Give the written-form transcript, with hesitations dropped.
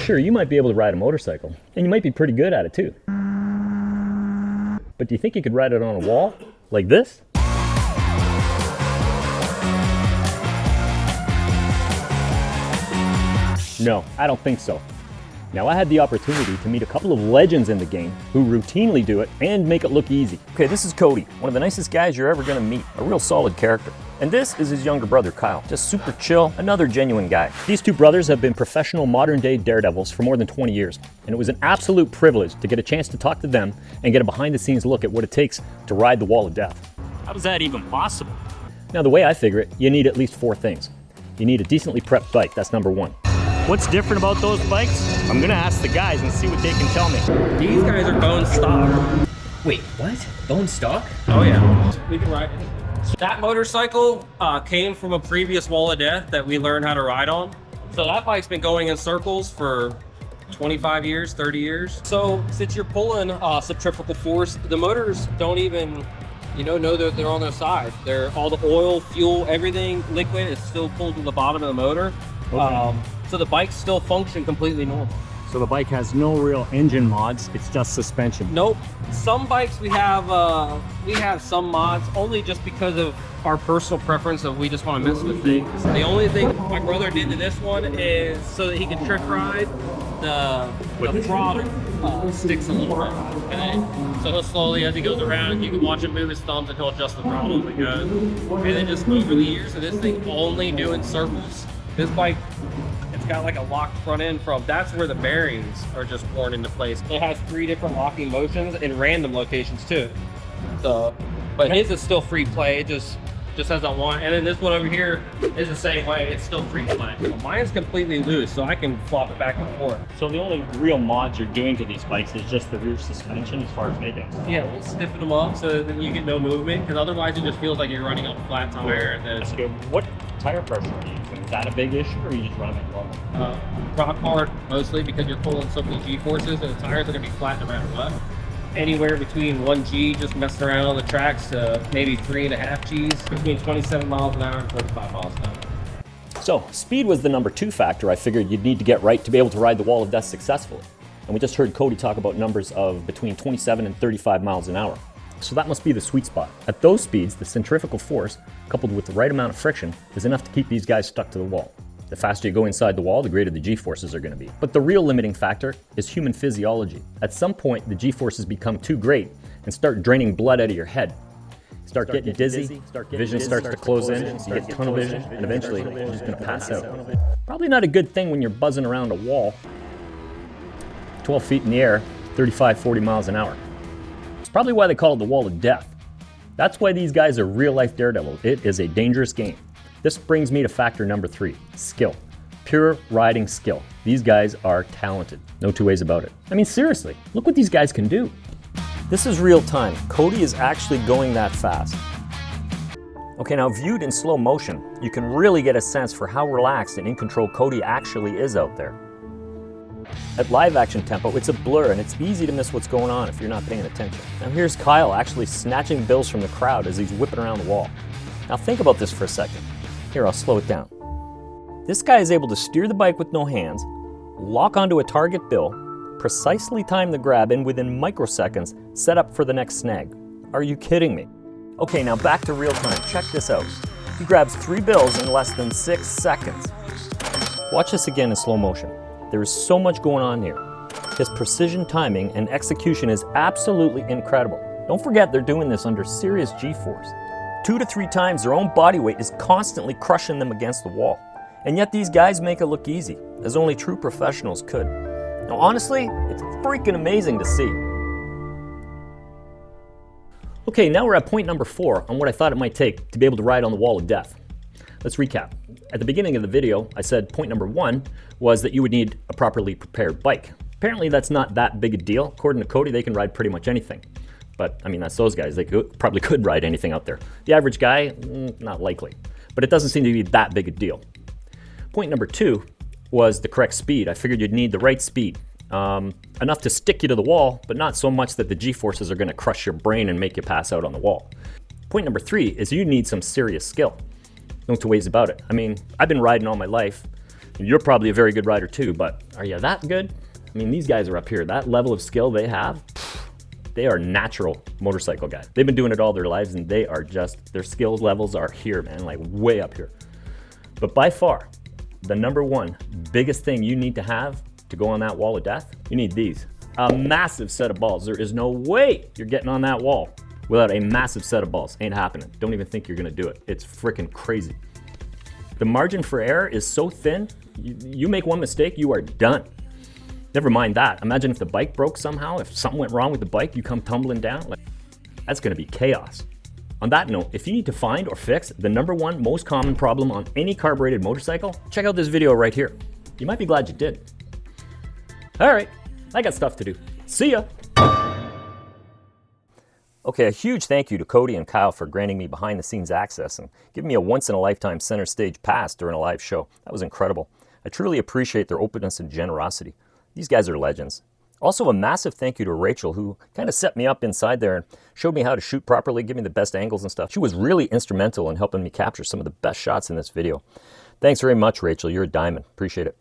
Sure, you might be able to ride a motorcycle, and you might be pretty good at it too. But do you think you could ride it on a wall? Like this? No, I don't think so. Now, I had the opportunity to meet a couple of legends in the game who routinely do it and make it look easy. Okay, this is Cody, one of the nicest guys you're ever gonna meet, a real solid character. And this is his younger brother, Kyle, just super chill, another genuine guy. These two brothers have been professional modern-day daredevils for more than 20 years, and it was an absolute privilege to get a chance to talk to them and get a behind-the-scenes look at what it takes to ride the wall of death. How is that even possible? Now, the way I figure it, you need at least 4 things. You need a decently prepped bike, that's number 1. What's different about those bikes? I'm gonna ask the guys and see what they can tell me. These guys are bone stock. Wait, what? Bone stock? Oh yeah, we can ride it. That motorcycle came from a previous wall of death that we learned how to ride on. So that bike's been going in circles for 25 years, 30 years. So since you're pulling centrifugal force, the motors don't even, know that they're on their side. They're all the oil, fuel, everything liquid is still pulled to the bottom of the motor. Okay. So the bikes still function completely normal. So the bike has no real engine mods, it's just suspension. Nope. Some bikes we have some mods only just because of our personal preference of we just want to mess with things. The only thing my brother did to this one is so that he can trick ride, the throttle sticks a little bit. So he'll slowly, as he goes around, you can watch him move his thumbs and he'll adjust the throttle as it goes. And then just over the years of this thing only doing circles, this bike, it's got like a locked front end that's where the bearings are just worn into place. It has 3 different locking motions in random locations too. So, but his is still free play, it just has that one. And then this one over here is the same way, it's still free play. Mine's completely loose, so I can flop it back and forth. So the only real mods you're doing to these bikes is just the rear suspension as far as making them. Yeah, we'll stiffen them up so that you get no movement, because otherwise it just feels like you're running on a flat tire. And then that's good. What tire pressure are you using? Is that a big issue, or are you just running it low? Rock hard mostly, because you're pulling so many G-forces and the tires are going to be flat no matter what. Anywhere between 1 G just messing around on the tracks to maybe 3.5 Gs, between 27 miles an hour and 35 miles an hour. So speed was the number 2 factor I figured you'd need to get right to be able to ride the wall of death successfully. And we just heard Cody talk about numbers of between 27 and 35 miles an hour. So that must be the sweet spot. At those speeds, the centrifugal force, coupled with the right amount of friction, is enough to keep these guys stuck to the wall. The faster you go inside the wall, the greater the G-forces are going to be. But the real limiting factor is human physiology. At some point, the G-forces become too great and start draining blood out of your head. Start getting dizzy, vision starts to close in, you get tunnel vision, and eventually you're just going to pass out. Probably not a good thing when you're buzzing around a wall, 12 feet in the air, 35, 40 miles an hour. It's probably why they call it the wall of death. That's why these guys are real-life daredevils. It is a dangerous game. This brings me to factor number 3, skill. Pure riding skill. These guys are talented. No 2 ways about it. I mean, seriously, look what these guys can do. This is real time. Cody is actually going that fast. Okay, now viewed in slow motion, you can really get a sense for how relaxed and in control Cody actually is out there. At live action tempo, it's a blur and it's easy to miss what's going on if you're not paying attention. Now here's Kyle actually snatching bills from the crowd as he's whipping around the wall. Now think about this for a second. Here, I'll slow it down. This guy is able to steer the bike with no hands, lock onto a target bill, precisely time the grab, and within microseconds, set up for the next snag. Are you kidding me? Okay, now back to real time. Check this out. He grabs 3 bills in less than 6 seconds. Watch this again in slow motion. There is so much going on here. His precision timing and execution is absolutely incredible. Don't forget they're doing this under serious G-force. 2 to 3 times their own body weight is constantly crushing them against the wall. And yet these guys make it look easy, as only true professionals could. Now honestly, it's freaking amazing to see. Okay, now we're at point number 4 on what I thought it might take to be able to ride on the wall of death. Let's recap. At the beginning of the video, I said point number 1 was that you would need a properly prepared bike. Apparently that's not that big a deal. According to Cody, they can ride pretty much anything. But I mean, that's those guys. They probably could ride anything out there. The average guy, not likely. But it doesn't seem to be that big a deal. Point number 2 was the correct speed. I figured you'd need the right speed. Enough to stick you to the wall, but not so much that the G-forces are going to crush your brain and make you pass out on the wall. Point number 3 is you need some serious skill. No 2 ways about it. I mean, I've been riding all my life. And you're probably a very good rider too, but are you that good? I mean, these guys are up here. That level of skill they have, they are natural motorcycle guys. They've been doing it all their lives, and they are just, their skills levels are here, man, like way up here. But by far, the number one biggest thing you need to have to go on that wall of death, you need these. A massive set of balls. There is no way you're getting on that wall without a massive set of balls. Ain't happening. Don't even think you're gonna do it. It's freaking crazy. The margin for error is so thin, you make one mistake, you are done. Never mind that. Imagine if the bike broke somehow, if something went wrong with the bike, you come tumbling down. Like, that's gonna be chaos. On that note, if you need to find or fix the number one most common problem on any carbureted motorcycle, check out this video right here. You might be glad you did. All right, I got stuff to do. See ya. Okay, a huge thank you to Cody and Kyle for granting me behind the scenes access and giving me a once in a lifetime center stage pass during a live show. That was incredible. I truly appreciate their openness and generosity. These guys are legends. Also, a massive thank you to Rachel, who kind of set me up inside there and showed me how to shoot properly, give me the best angles and stuff. She was really instrumental in helping me capture some of the best shots in this video. Thanks very much, Rachel. You're a diamond. Appreciate it.